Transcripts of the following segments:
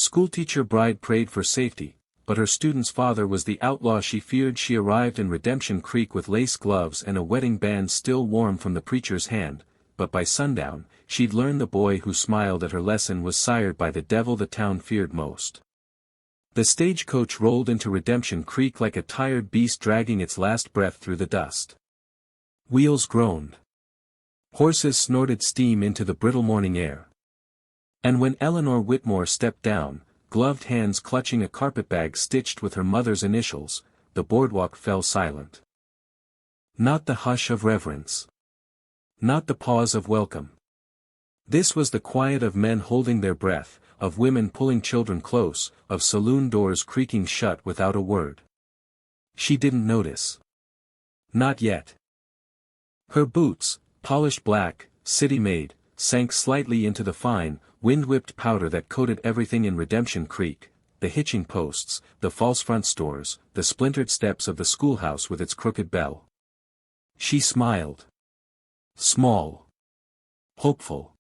schoolteacher bride prayed for safety, but her student's father was the outlaw she feared. She arrived in Redemption Creek with lace gloves and a wedding band still warm from the preacher's hand, but by sundown, she'd learned the boy who smiled at her lesson was sired by the devil the town feared most. The stagecoach rolled into Redemption Creek like a tired beast dragging its last breath through the dust. Wheels groaned. Horses snorted steam into the brittle morning air. And when Eleanor Whitmore stepped down, gloved hands clutching a carpetbag stitched with her mother's initials, the boardwalk fell silent. Not the hush of reverence. Not the pause of welcome. This was the quiet of men holding their breath, of women pulling children close, of saloon doors creaking shut without a word. She didn't notice. Not yet. Her boots, polished black, city-made, sank slightly into the fine, wind-whipped powder that coated everything in Redemption Creek, the hitching posts, the false front stores, the splintered steps of the schoolhouse with its crooked bell. She smiled. Small. Hopeful.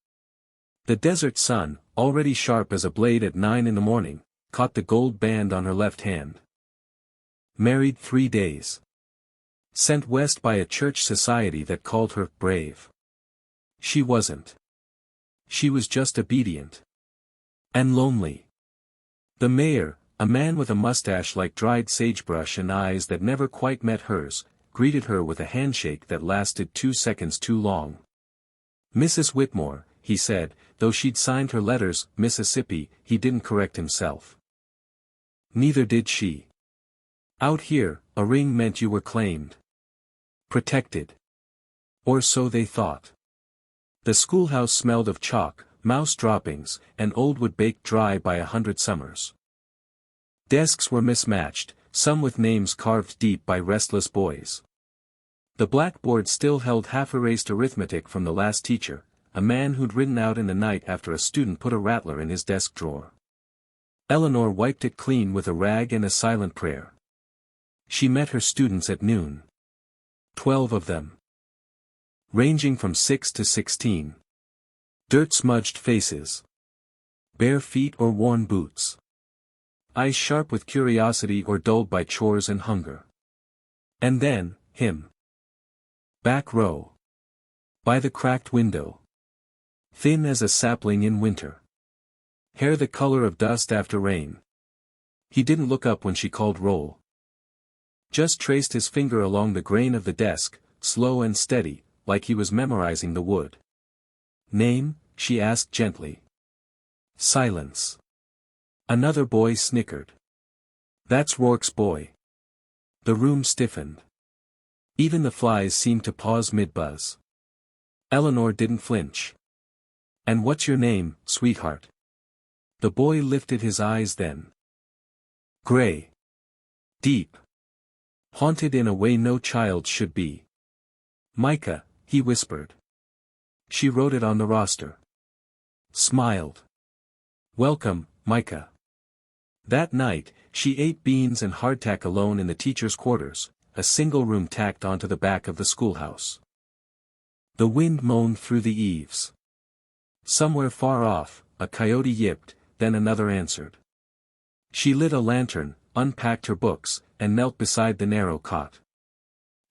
The desert sun, already sharp as a blade at 9 in the morning, caught the gold band on her left hand. Married 3 days. Sent west by a church society that called her brave. She wasn't. She was just obedient. And lonely. The mayor, a man with a mustache like dried sagebrush and eyes that never quite met hers, greeted her with a handshake that lasted 2 seconds too long. Mrs. Whitmore, he said, though she'd signed her letters, Mississippi, he didn't correct himself. Neither did she. Out here, a ring meant you were claimed. Protected. Or so they thought. The schoolhouse smelled of chalk, mouse droppings, and old wood baked dry by 100 summers. Desks were mismatched, some with names carved deep by restless boys. The blackboard still held half-erased arithmetic from the last teacher, a man who'd ridden out in the night after a student put a rattler in his desk drawer. Eleanor wiped it clean with a rag and a silent prayer. She met her students at noon. 12 of them. Ranging from 6 to 16. Dirt-smudged faces. Bare feet or worn boots. Eyes sharp with curiosity or dulled by chores and hunger. And then, him. Back row. By the cracked window. Thin as a sapling in winter. Hair the color of dust after rain. He didn't look up when she called roll. Just traced his finger along the grain of the desk, slow and steady, like he was memorizing the wood. Name? She asked gently. Silence. Another boy snickered. That's Rourke's boy. The room stiffened. Even the flies seemed to pause mid-buzz. Eleanor didn't flinch. And what's your name, sweetheart? The boy lifted his eyes then. Gray. Deep. Haunted in a way no child should be. Micah, he whispered. She wrote it on the roster. Smiled. Welcome, Micah. That night, she ate beans and hardtack alone in the teacher's quarters, a single room tacked onto the back of the schoolhouse. The wind moaned through the eaves. Somewhere far off, a coyote yipped, then another answered. She lit a lantern, unpacked her books, and knelt beside the narrow cot.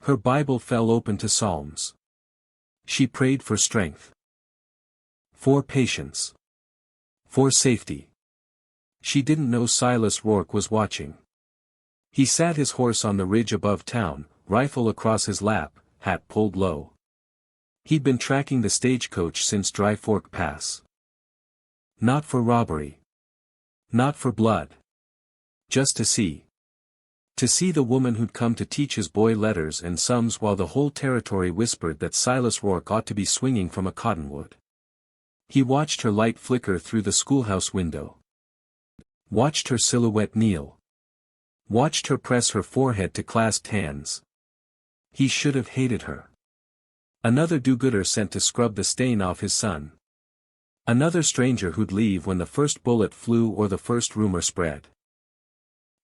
Her Bible fell open to Psalms. She prayed for strength. For patience. For safety. She didn't know Silas Rourke was watching. He sat his horse on the ridge above town, rifle across his lap, hat pulled low. He'd been tracking the stagecoach since Dry Fork Pass. Not for robbery. Not for blood. Just to see. To see the woman who'd come to teach his boy letters and sums while the whole territory whispered that Silas Rourke ought to be swinging from a cottonwood. He watched her light flicker through the schoolhouse window. Watched her silhouette kneel. Watched her press her forehead to clasped hands. He should have hated her. Another do-gooder sent to scrub the stain off his son. Another stranger who'd leave when the first bullet flew or the first rumor spread.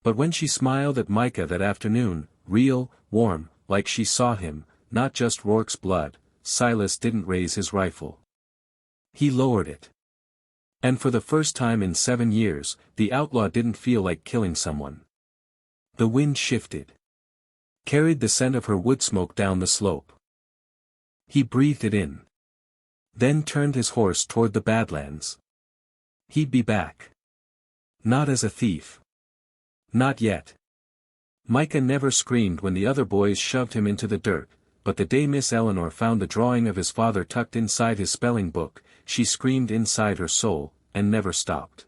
But when she smiled at Micah that afternoon, real, warm, like she saw him, not just Rourke's blood, Silas didn't raise his rifle. He lowered it. And for the first time in 7 years, the outlaw didn't feel like killing someone. The wind shifted. Carried the scent of her wood smoke down the slope. He breathed it in. Then turned his horse toward the Badlands. He'd be back. Not as a thief. Not yet. Micah never screamed when the other boys shoved him into the dirt, but the day Miss Eleanor found the drawing of his father tucked inside his spelling book, she screamed inside her soul, and never stopped.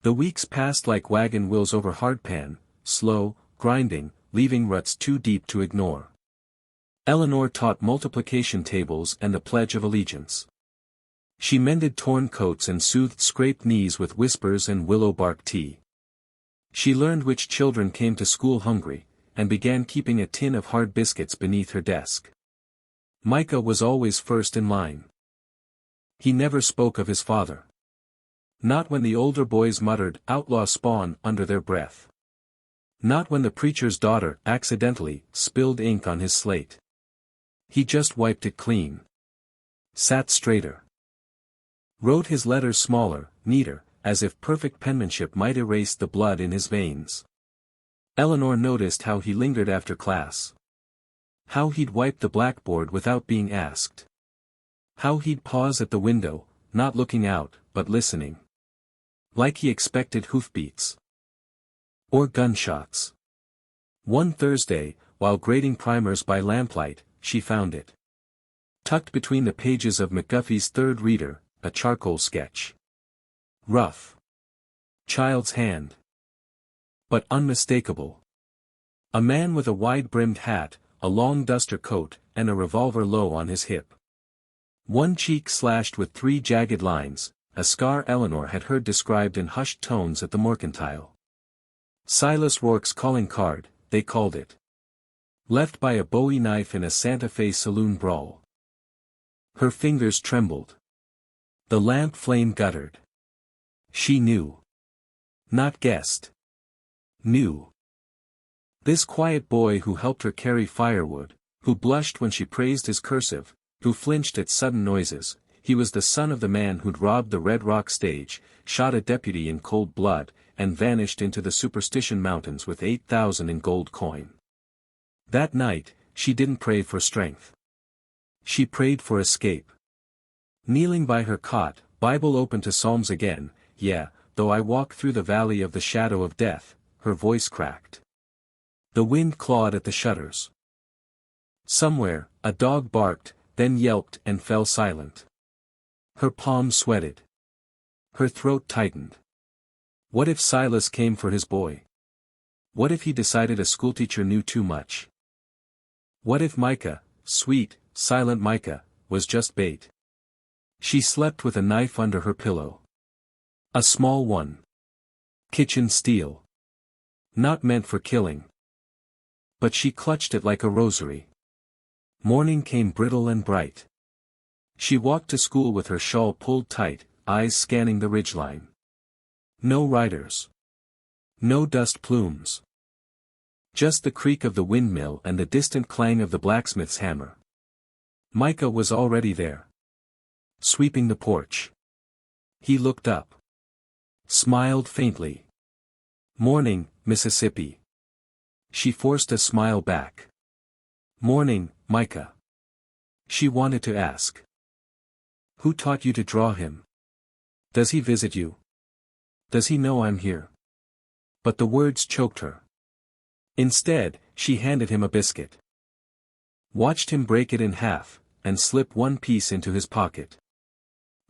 The weeks passed like wagon wheels over hardpan, slow, grinding, leaving ruts too deep to ignore. Eleanor taught multiplication tables and the Pledge of Allegiance. She mended torn coats and soothed scraped knees with whispers and willow bark tea. She learned which children came to school hungry, and began keeping a tin of hard biscuits beneath her desk. Micah was always first in line. He never spoke of his father. Not when the older boys muttered "outlaw spawn" under their breath. Not when the preacher's daughter accidentally spilled ink on his slate. He just wiped it clean. Sat straighter. Wrote his letters smaller, neater, as if perfect penmanship might erase the blood in his veins. Eleanor noticed how he lingered after class. How he'd wipe the blackboard without being asked. How he'd pause at the window, not looking out, but listening. Like he expected hoofbeats. Or gunshots. One Thursday, while grading primers by lamplight, she found it. Tucked between the pages of McGuffey's Third Reader, a charcoal sketch. Rough. Child's hand. But unmistakable. A man with a wide-brimmed hat, a long duster coat, and a revolver low on his hip. One cheek slashed with 3 jagged lines, a scar Eleanor had heard described in hushed tones at the Mercantile. Silas Rourke's calling card, they called it. Left by a Bowie knife in a Santa Fe saloon brawl. Her fingers trembled. The lamp flame guttered. She knew. Not guessed. Knew. This quiet boy who helped her carry firewood, who blushed when she praised his cursive, who flinched at sudden noises, he was the son of the man who'd robbed the Red Rock stage, shot a deputy in cold blood, and vanished into the Superstition Mountains with 8,000 in gold coin. That night, she didn't pray for strength. She prayed for escape. Kneeling by her cot, Bible open to Psalms again, yeah, though I walk through the valley of the shadow of death, her voice cracked. The wind clawed at the shutters. Somewhere, a dog barked, then yelped and fell silent. Her palms sweated. Her throat tightened. What if Silas came for his boy? What if he decided a schoolteacher knew too much? What if Micah, sweet, silent Micah, was just bait? She slept with a knife under her pillow. A small one. Kitchen steel. Not meant for killing. But she clutched it like a rosary. Morning came brittle and bright. She walked to school with her shawl pulled tight, eyes scanning the ridgeline. No riders. No dust plumes. Just the creak of the windmill and the distant clang of the blacksmith's hammer. Micah was already there. Sweeping the porch. He looked up. Smiled faintly. Morning, Mississippi. She forced a smile back. Morning, Micah. She wanted to ask. Who taught you to draw him? Does he visit you? Does he know I'm here? But the words choked her. Instead, she handed him a biscuit. Watched him break it in half, and slip one piece into his pocket.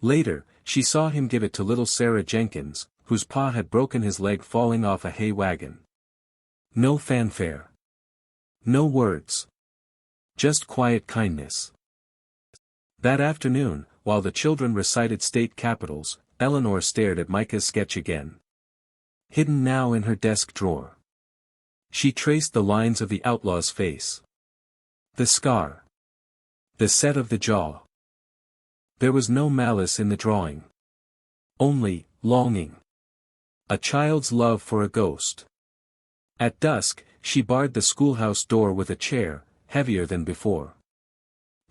Later, she saw him give it to little Sarah Jenkins, whose pa had broken his leg falling off a hay wagon. No fanfare. No words. Just quiet kindness. That afternoon, while the children recited state capitals, Eleanor stared at Micah's sketch again. Hidden now in her desk drawer. She traced the lines of the outlaw's face. The scar. The set of the jaw. There was no malice in the drawing. Only longing. A child's love for a ghost. At dusk, she barred the schoolhouse door with a chair, heavier than before.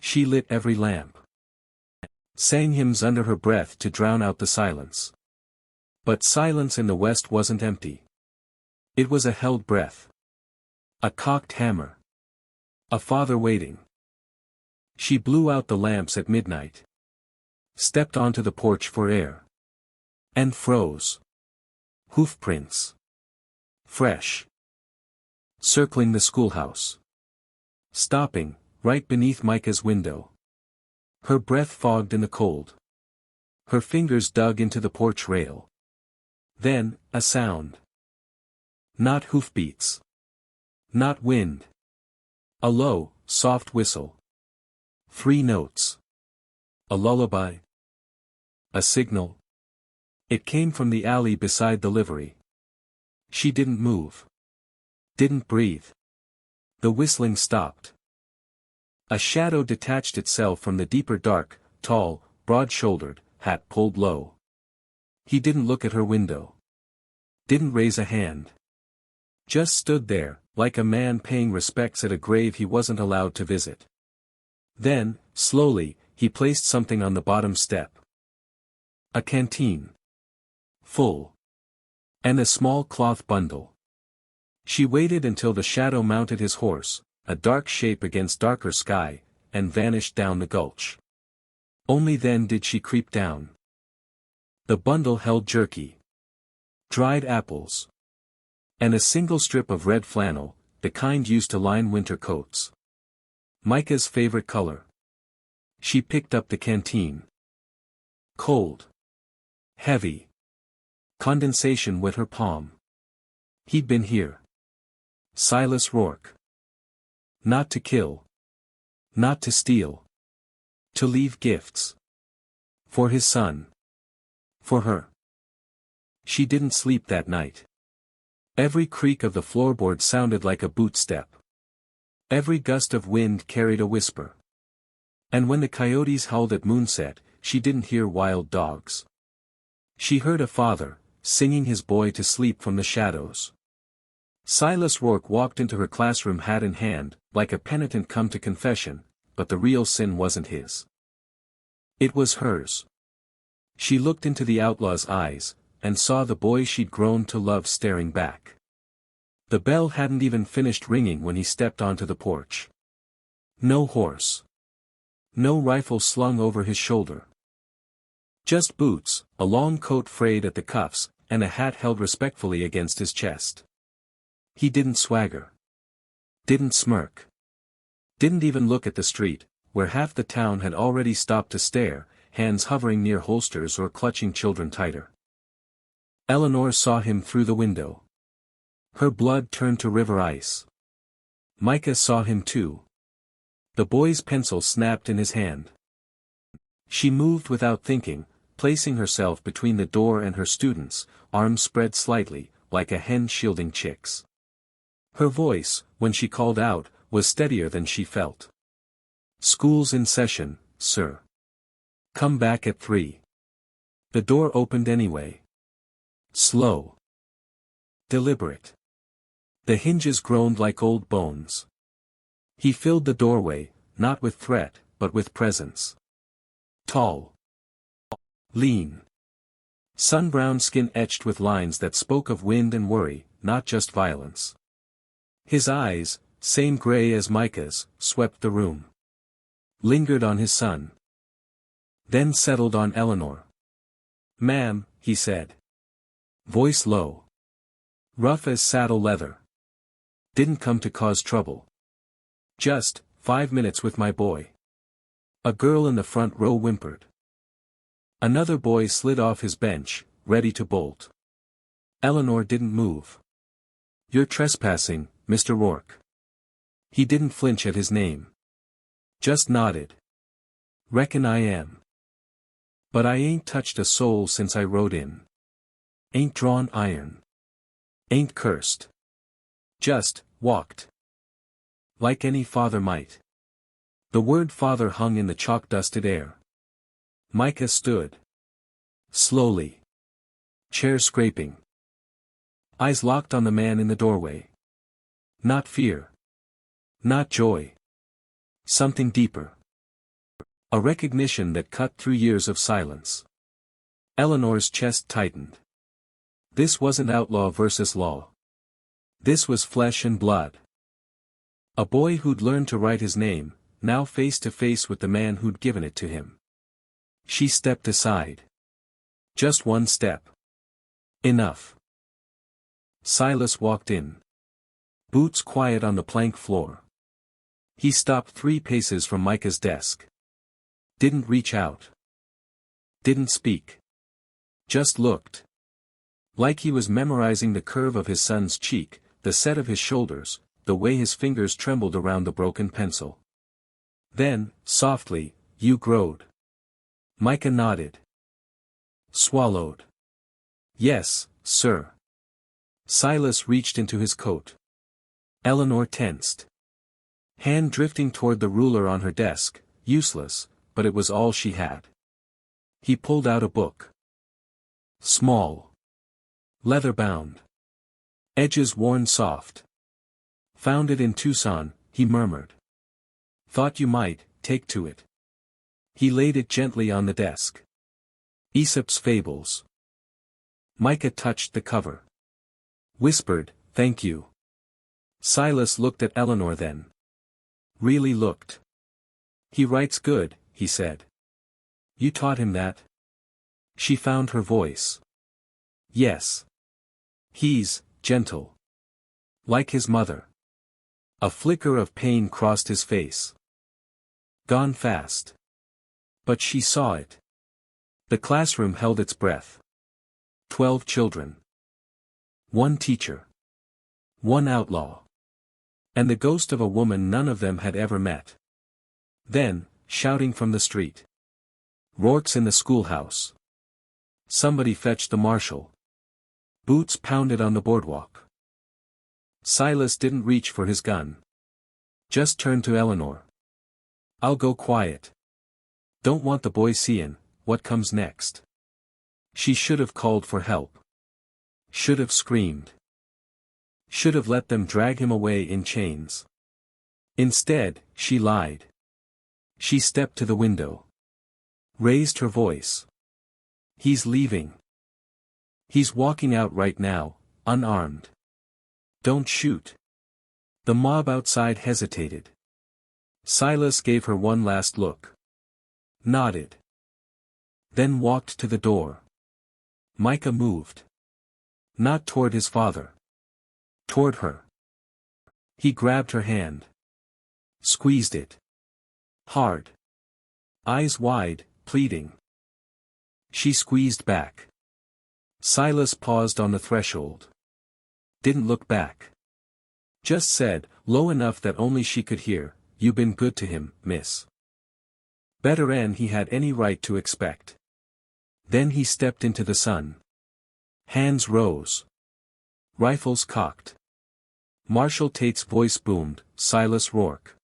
She lit every lamp. sang hymns under her breath to drown out the silence. But silence in the west wasn't empty. It was a held breath. A cocked hammer. A father waiting. She blew out the lamps at midnight. Stepped onto the porch for air. And froze. Hoofprints. Fresh. Circling the schoolhouse. Stopping, right beneath Micah's window. Her breath fogged in the cold. Her fingers dug into the porch rail. Then, a sound. Not hoofbeats. Not wind. A low, soft whistle. 3 notes. A lullaby. A signal. It came from the alley beside the livery. She didn't move. Didn't breathe. The whistling stopped. A shadow detached itself from the deeper dark, tall, broad-shouldered, hat pulled low. He didn't look at her window. Didn't raise a hand. Just stood there, like a man paying respects at a grave he wasn't allowed to visit. Then, slowly, he placed something on the bottom step. A canteen. Full. And a small cloth bundle. She waited until the shadow mounted his horse, a dark shape against darker sky, and vanished down the gulch. Only then did she creep down. The bundle held jerky. Dried apples. And a single strip of red flannel, the kind used to line winter coats. Micah's favorite color. She picked up the canteen. Cold. Heavy. Condensation wet her palm. He'd been here. Silas Rourke. Not to kill. Not to steal. To leave gifts. For his son. For her. She didn't sleep that night. Every creak of the floorboard sounded like a boot step. Every gust of wind carried a whisper. And when the coyotes howled at moonset, she didn't hear wild dogs. She heard a father, singing his boy to sleep from the shadows. Silas Rourke walked into her classroom hat in hand, like a penitent come to confession, but the real sin wasn't his. It was hers. She looked into the outlaw's eyes, and saw the boy she'd grown to love staring back. The bell hadn't even finished ringing when he stepped onto the porch. No horse. No rifle slung over his shoulder. Just boots, a long coat frayed at the cuffs, and a hat held respectfully against his chest. He didn't swagger. Didn't smirk. Didn't even look at the street, where half the town had already stopped to stare, hands hovering near holsters or clutching children tighter. Eleanor saw him through the window. Her blood turned to river ice. Micah saw him too. The boy's pencil snapped in his hand. She moved without thinking, placing herself between the door and her students, arms spread slightly, like a hen shielding chicks. Her voice, when she called out, was steadier than she felt. "School's in session, sir. Come back at 3. The door opened anyway. Slow. Deliberate. The hinges groaned like old bones. He filled the doorway, not with threat, but with presence. Tall. Lean. Sun-brown skin etched with lines that spoke of wind and worry, not just violence. His eyes, same gray as Micah's, swept the room. Lingered on his son. Then settled on Eleanor. "Ma'am," he said. Voice low. Rough as saddle leather. "Didn't come to cause trouble. Just 5 minutes with my boy." A girl in the front row whimpered. Another boy slid off his bench, ready to bolt. Eleanor didn't move. "You're trespassing, Mr. Rourke." He didn't flinch at his name. Just nodded. "Reckon I am. But I ain't touched a soul since I rode in. Ain't drawn iron. Ain't cursed. Just walked. Like any father might." The word father hung in the chalk-dusted air. Micah stood. Slowly. Chair scraping. Eyes locked on the man in the doorway. Not fear. Not joy. Something deeper. A recognition that cut through years of silence. Eleanor's chest tightened. This wasn't outlaw versus law. This was flesh and blood. A boy who'd learned to write his name, now face to face with the man who'd given it to him. She stepped aside. Just one step. Enough. Silas walked in. Boots quiet on the plank floor. He stopped 3 paces from Micah's desk. Didn't reach out. Didn't speak. Just looked. Like he was memorizing the curve of his son's cheek, the set of his shoulders, the way his fingers trembled around the broken pencil. Then, softly, "You growed." Micah nodded. Swallowed. "Yes, sir." Silas reached into his coat. Eleanor tensed. Hand drifting toward the ruler on her desk, useless, but it was all she had. He pulled out a book. Small. Leather-bound. Edges worn soft. "Found it in Tucson," he murmured. "Thought you might take to it." He laid it gently on the desk. Aesop's Fables. Micah touched the cover. Whispered, "Thank you." Silas looked at Eleanor then. Really looked. "He writes good," he said. "You taught him that?" She found her voice. "Yes. He's gentle. Like his mother." A flicker of pain crossed his face. Gone fast. But she saw it. The classroom held its breath. 12 children. 1 teacher. 1 outlaw. And the ghost of a woman none of them had ever met. Then, shouting from the street. "Rourke's in the schoolhouse. Somebody fetch the marshal." Boots pounded on the boardwalk. Silas didn't reach for his gun. Just turned to Eleanor. "I'll go quiet. Don't want the boy seein' what comes next." She should have called for help. Should have screamed. Should have let them drag him away in chains. Instead, she lied. She stepped to the window. Raised her voice. "He's leaving. He's walking out right now, unarmed. Don't shoot." The mob outside hesitated. Silas gave her one last look. Nodded. Then walked to the door. Micah moved. Not toward his father. Toward her. He grabbed her hand. Squeezed it. Hard. Eyes wide, pleading. She squeezed back. Silas paused on the threshold. Didn't look back. Just said, low enough that only she could hear, "You been good to him, miss." Better'n he had any right to expect. Then he stepped into the sun. Hands rose. Rifles cocked. Marshal Tate's voice boomed, "Silas Rourke.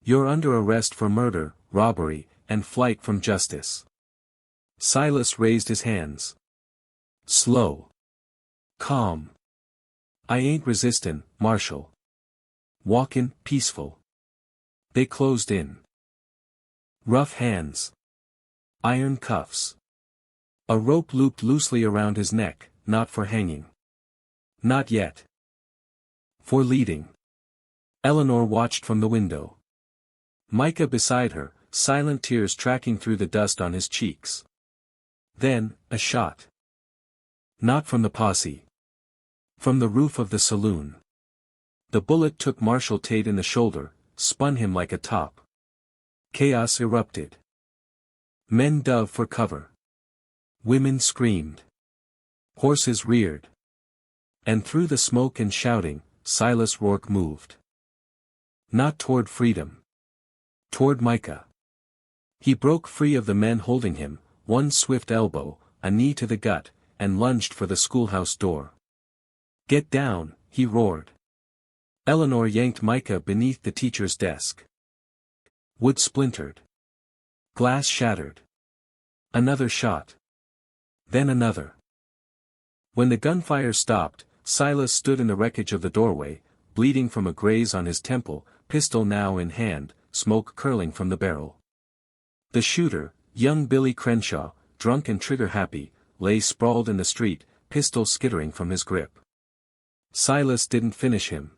You're under arrest for murder, robbery, and flight from justice." Silas raised his hands. Slow. Calm. "I ain't resistin', Marshal. Walkin' peaceful." They closed in. Rough hands. Iron cuffs. A rope looped loosely around his neck, not for hanging. Not yet. For leading. Eleanor watched from the window. Micah beside her, silent tears tracking through the dust on his cheeks. Then, a shot. Not from the posse. From the roof of the saloon. The bullet took Marshal Tate in the shoulder, spun him like a top. Chaos erupted. Men dove for cover. Women screamed. Horses reared. And through the smoke and shouting, Silas Rourke moved. Not toward freedom. Toward Micah. He broke free of the men holding him, one swift elbow, a knee to the gut, and lunged for the schoolhouse door. "Get down," he roared. Eleanor yanked Micah beneath the teacher's desk. Wood splintered. Glass shattered. Another shot. Then another. When the gunfire stopped, Silas stood in the wreckage of the doorway, bleeding from a graze on his temple, pistol now in hand, smoke curling from the barrel. The shooter, young Billy Crenshaw, drunk and trigger-happy, lay sprawled in the street, pistol skittering from his grip. Silas didn't finish him.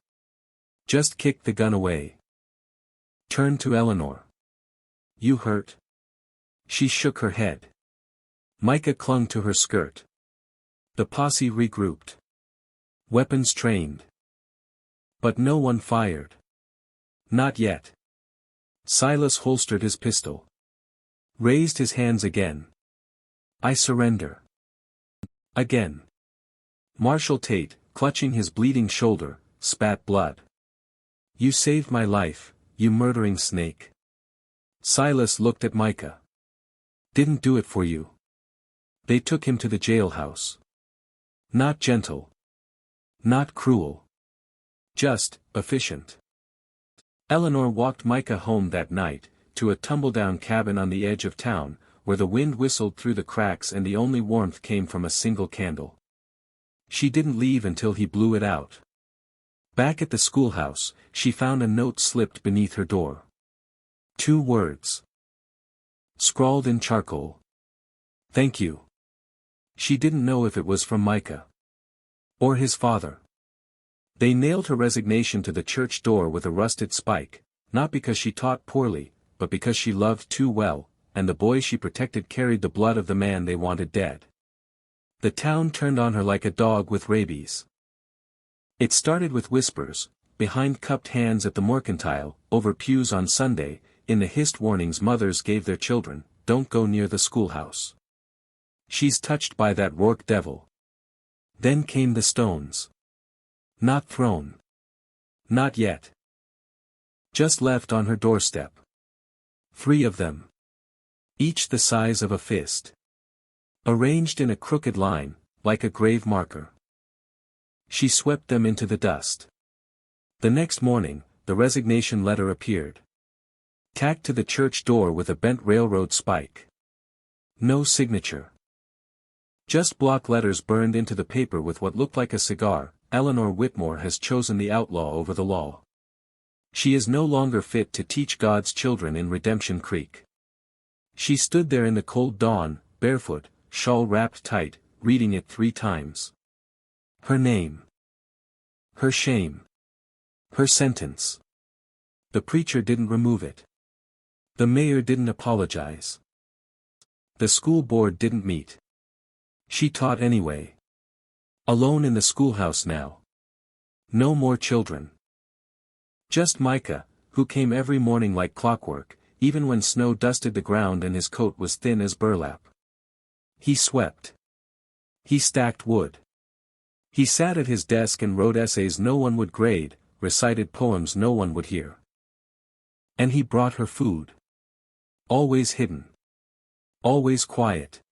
Just kicked the gun away. Turned to Eleanor. "You hurt?" She shook her head. Micah clung to her skirt. The posse regrouped. Weapons trained. But no one fired. Not yet. Silas holstered his pistol. Raised his hands again. "I surrender." Again. Marshall Tate, clutching his bleeding shoulder, spat blood. "You saved my life, you murdering snake." Silas looked at Micah. "Didn't do it for you." They took him to the jailhouse. Not gentle. Not cruel. Just, efficient. Eleanor walked Micah home that night, to a tumble-down cabin on the edge of town, where the wind whistled through the cracks and the only warmth came from a single candle. She didn't leave until he blew it out. Back at the schoolhouse, she found a note slipped beneath her door. 2 words. Scrawled in charcoal. "Thank you." She didn't know if it was from Micah. Or his father. They nailed her resignation to the church door with a rusted spike, not because she taught poorly, but because she loved too well, and the boy she protected carried the blood of the man they wanted dead. The town turned on her like a dog with rabies. It started with whispers, behind cupped hands at the mercantile, over pews on Sunday, in the hissed warnings mothers gave their children, "Don't go near the schoolhouse. She's touched by that Rourke devil." Then came the stones. Not thrown. Not yet. Just left on her doorstep. 3 of them. Each the size of a fist. Arranged in a crooked line, like a grave marker. She swept them into the dust. The next morning, the resignation letter appeared. Tacked to the church door with a bent railroad spike. No signature. Just block letters burned into the paper with what looked like a cigar. "Eleanor Whitmore has chosen the outlaw over the law. She is no longer fit to teach God's children in Redemption Creek." She stood there in the cold dawn, barefoot, shawl wrapped tight, reading it 3 times. Her name. Her shame. Her sentence. The preacher didn't remove it. The mayor didn't apologize. The school board didn't meet. She taught anyway. Alone in the schoolhouse now. No more children. Just Micah, who came every morning like clockwork, even when snow dusted the ground and his coat was thin as burlap. He swept. He stacked wood. He sat at his desk and wrote essays no one would grade, recited poems no one would hear. And he brought her food. Always hidden. Always quiet.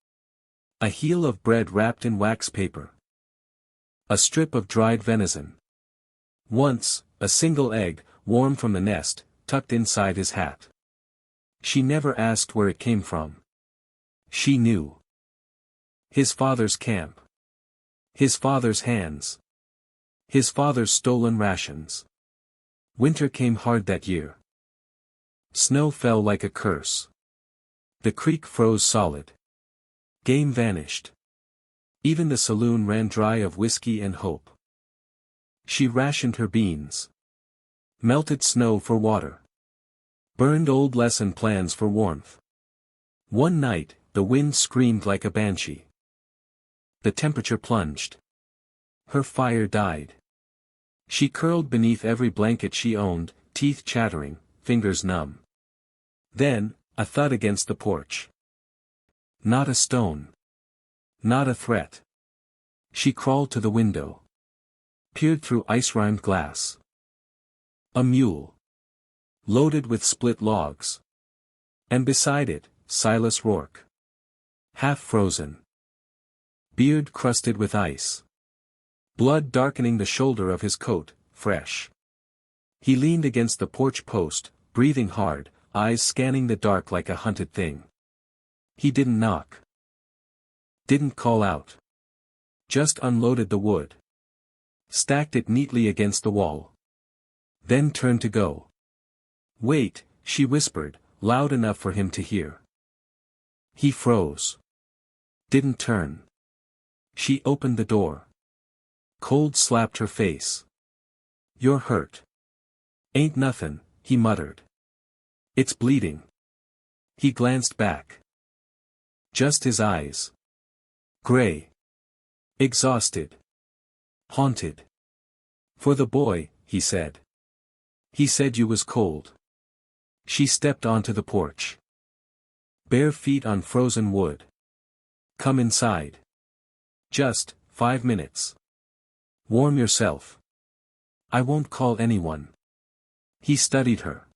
A heel of bread wrapped in wax paper. A strip of dried venison. Once, a single egg, warm from the nest, tucked inside his hat. She never asked where it came from. She knew. His father's camp. His father's hands. His father's stolen rations. Winter came hard that year. Snow fell like a curse. The creek froze solid. Game vanished. Even the saloon ran dry of whiskey and hope. She rationed her beans. Melted snow for water. Burned old lesson plans for warmth. One night, the wind screamed like a banshee. The temperature plunged. Her fire died. She curled beneath every blanket she owned, teeth chattering, fingers numb. Then, a thud against the porch. Not a stone. Not a threat. She crawled to the window. Peered through ice-rimed glass. A mule. Loaded with split logs. And beside it, Silas Rourke. Half frozen. Beard crusted with ice. Blood darkening the shoulder of his coat, fresh. He leaned against the porch post, breathing hard, eyes scanning the dark like a hunted thing. He didn't knock. Didn't call out. Just unloaded the wood. Stacked it neatly against the wall. Then turned to go. "Wait," she whispered, loud enough for him to hear. He froze. Didn't turn. She opened the door. Cold slapped her face. "You're hurt." "Ain't nothin'," he muttered. "It's bleeding." He glanced back. Just his eyes. Gray. Exhausted. Haunted. "For the boy," he said. "He said you was cold." She stepped onto the porch. Bare feet on frozen wood. "Come inside. Just 5 minutes. Warm yourself. I won't call anyone." He studied her.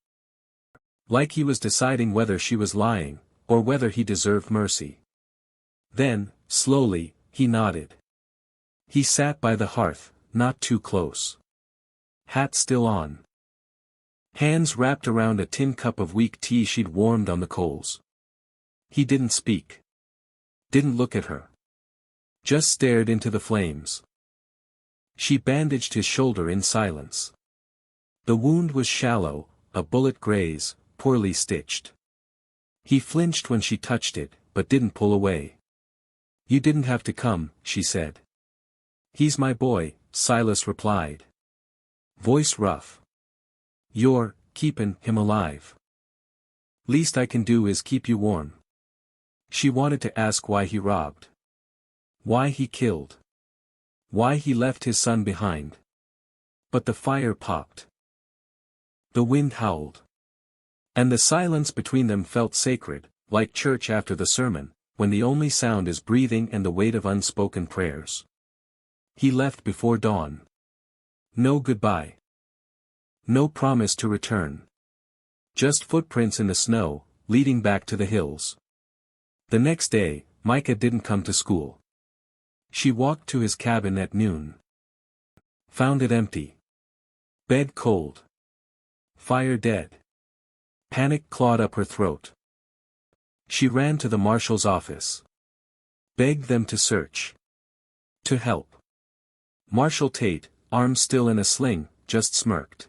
Like he was deciding whether she was lying, or whether he deserved mercy. Then, slowly, he nodded. He sat by the hearth, not too close. Hat still on. Hands wrapped around a tin cup of weak tea she'd warmed on the coals. He didn't speak. Didn't look at her. Just stared into the flames. She bandaged his shoulder in silence. The wound was shallow, a bullet graze, poorly stitched. He flinched when she touched it, but didn't pull away. "You didn't have to come," she said. "He's my boy," Silas replied. Voice rough. "You're keepin' him alive. Least I can do is keep you warm." She wanted to ask why he robbed. Why he killed. Why he left his son behind. But the fire popped. The wind howled. And the silence between them felt sacred, like church after the sermon, when the only sound is breathing and the weight of unspoken prayers. He left before dawn. No goodbye. No promise to return. Just footprints in the snow, leading back to the hills. The next day, Micah didn't come to school. She walked to his cabin at noon. Found it empty. Bed cold. Fire dead. Panic clawed up her throat. She ran to the marshal's office. Begged them to search. To help. Marshal Tate, arms still in a sling, just smirked.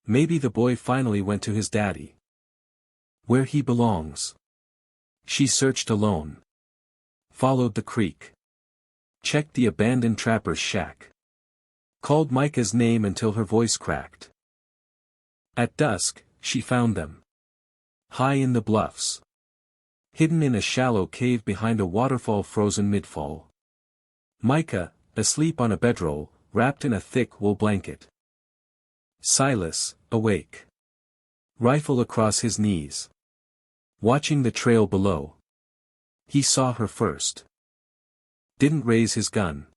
Maybe the boy finally went to his daddy. Where he belongs. She searched alone. Followed the creek. Checked the abandoned trapper's shack. Called Micah's name until her voice cracked. At dusk, she found them. High in the bluffs. Hidden in a shallow cave behind a waterfall frozen mid-fall. Micah, asleep on a bedroll, wrapped in a thick wool blanket. Silas, awake. Rifle across his knees. Watching the trail below. He saw her first. Didn't raise his gun.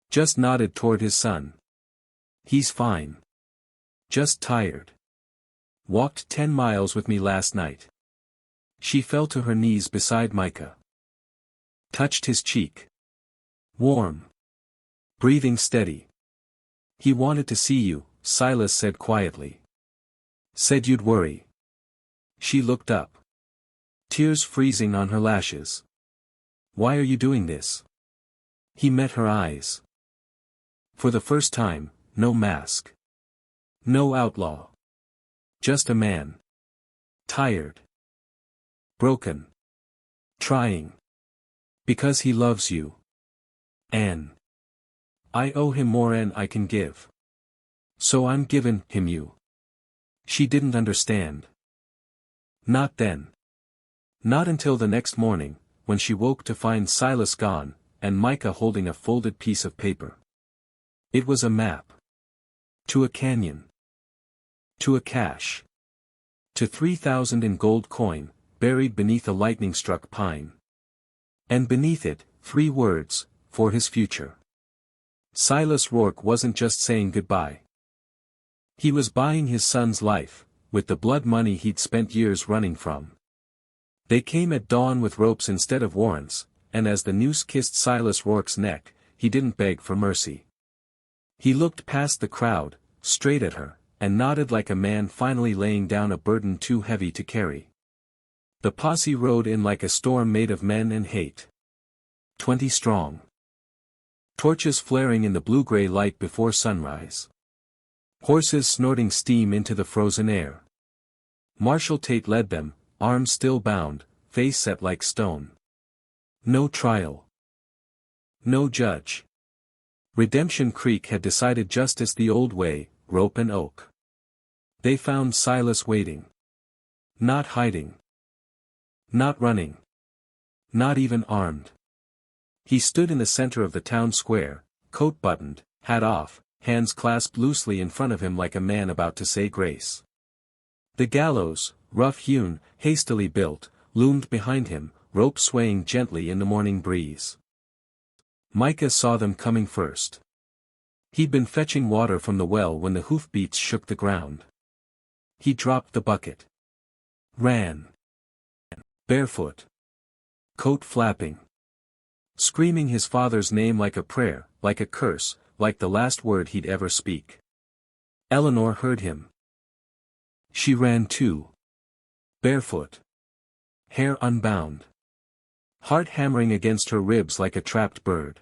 Just nodded toward his son. He's fine. Just tired. Walked 10 miles with me last night. She fell to her knees beside Micah. Touched his cheek. Warm. Breathing steady. He wanted to see you, Silas said quietly. Said you'd worry. She looked up. Tears freezing on her lashes. Why are you doing this? He met her eyes. For the first time, no mask. No outlaw. Just a man. Tired. Broken. Trying. Because he loves you. Anne. I owe him more than I can give. So I'm giving him you. She didn't understand. Not then. Not until the next morning, when she woke to find Silas gone, and Micah holding a folded piece of paper. It was a map. To a canyon. To a cache. To 3,000 in gold coin, buried beneath a lightning-struck pine. And beneath it, 3 words, for his future. Silas Rourke wasn't just saying goodbye. He was buying his son's life, with the blood money he'd spent years running from. They came at dawn with ropes instead of warrants, and as the noose kissed Silas Rourke's neck, he didn't beg for mercy. He looked past the crowd, straight at her, and nodded like a man finally laying down a burden too heavy to carry. The posse rode in like a storm made of men and hate. 20 strong. Torches flaring in the blue-gray light before sunrise. Horses snorting steam into the frozen air. Marshal Tate led them, arms still bound, face set like stone. No trial. No judge. Redemption Creek had decided justice the old way, rope and oak. They found Silas waiting. Not hiding. Not running. Not even armed. He stood in the center of the town square, coat buttoned, hat off, hands clasped loosely in front of him like a man about to say grace. The gallows, rough-hewn, hastily built, loomed behind him, rope swaying gently in the morning breeze. Micah saw them coming first. He'd been fetching water from the well when the hoofbeats shook the ground. He dropped the bucket. Ran. Barefoot. Coat flapping. Screaming his father's name like a prayer, like a curse, like the last word he'd ever speak. Eleanor heard him. She ran too. Barefoot. Hair unbound. Heart hammering against her ribs like a trapped bird.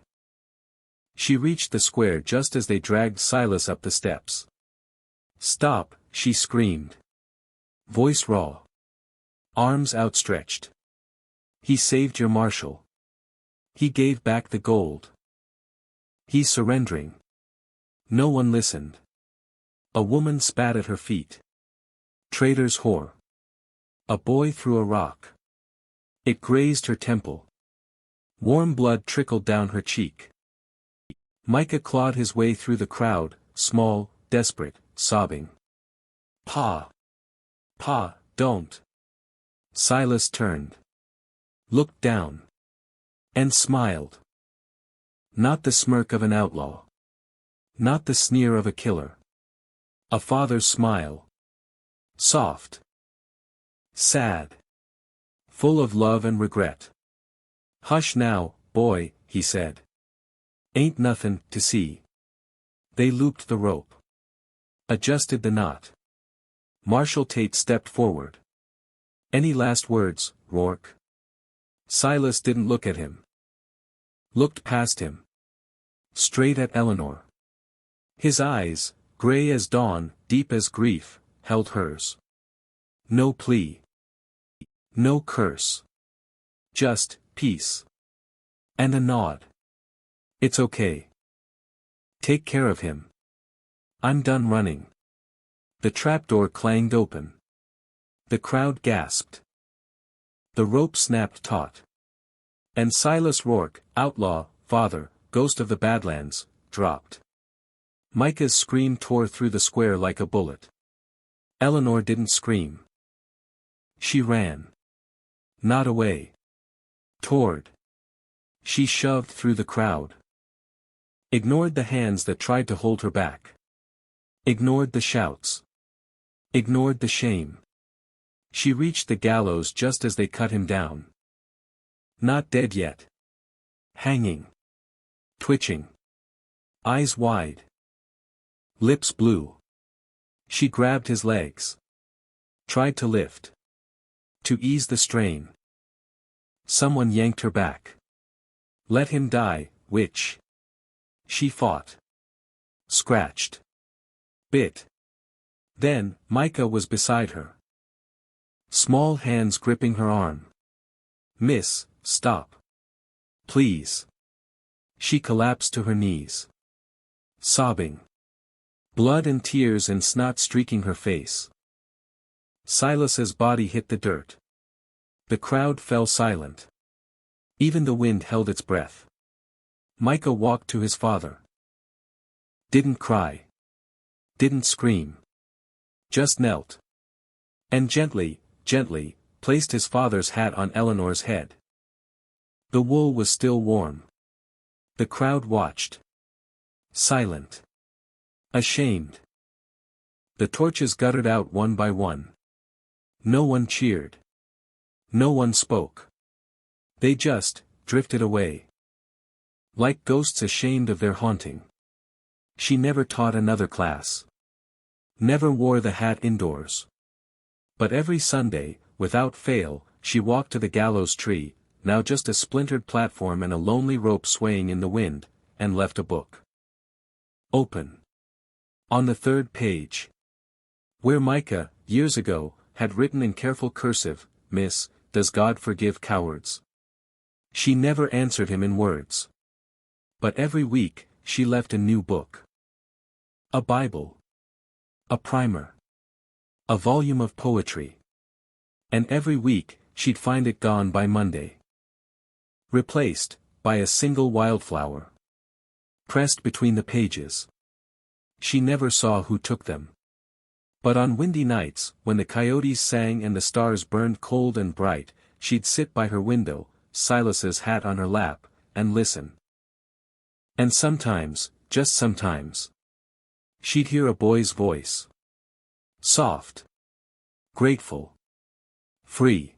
She reached the square just as they dragged Silas up the steps. "Stop," she screamed. Voice raw. Arms outstretched. "He saved your marshal. He gave back the gold. He's surrendering." No one listened. A woman spat at her feet. "Traitor's whore." A boy threw a rock. It grazed her temple. Warm blood trickled down her cheek. Micah clawed his way through the crowd, small, desperate, sobbing. "Pa! Pa, don't!" Silas turned. Looked down. And smiled. Not the smirk of an outlaw. Not the sneer of a killer. A father's smile. Soft. Sad. Full of love and regret. "Hush now, boy," he said. "Ain't nothin' to see." They looped the rope. Adjusted the knot. Marshal Tate stepped forward. "Any last words, Rourke?" Silas didn't look at him. Looked past him. Straight at Eleanor. His eyes, gray as dawn, deep as grief, held hers. No plea. No curse. Just, peace. And a nod. "It's okay. Take care of him. I'm done running." The trapdoor clanged open. The crowd gasped. The rope snapped taut. And Silas Rourke, outlaw, father, ghost of the Badlands, dropped. Micah's scream tore through the square like a bullet. Eleanor didn't scream. She ran. Not away. Toward. She shoved through the crowd. Ignored the hands that tried to hold her back. Ignored the shouts. Ignored the shame. She reached the gallows just as they cut him down. Not dead yet. Hanging. Twitching. Eyes wide. Lips blue. She grabbed his legs. Tried to lift. To ease the strain. Someone yanked her back. Let him die, witch. She fought. Scratched. Bit. Then, Micah was beside her. Small hands gripping her arm. "Miss, stop. Please." She collapsed to her knees. Sobbing. Blood and tears and snot streaking her face. Silas's body hit the dirt. The crowd fell silent. Even the wind held its breath. Micah walked to his father. Didn't cry. Didn't scream. Just knelt. And gently, placed his father's hat on Eleanor's head. The wool was still warm. The crowd watched. Silent. Ashamed. The torches guttered out one by one. No one cheered. No one spoke. They just drifted away. Like ghosts ashamed of their haunting. She never taught another class. Never wore the hat indoors. But every Sunday, without fail, she walked to the gallows tree, now just a splintered platform and a lonely rope swaying in the wind, and left a book. Open. On the third page. Where Micah, years ago, had written in careful cursive, "Miss, does God forgive cowards? She never answered him in words. But every week, she left a new book. A Bible. A primer. A volume of poetry. And every week, she'd find it gone by Monday. Replaced, by a single wildflower. Pressed between the pages. She never saw who took them. But on windy nights, when the coyotes sang and the stars burned cold and bright, she'd sit by her window, Silas's hat on her lap, and listen. And sometimes, just sometimes, she'd hear a boy's voice. Soft. Grateful. Free.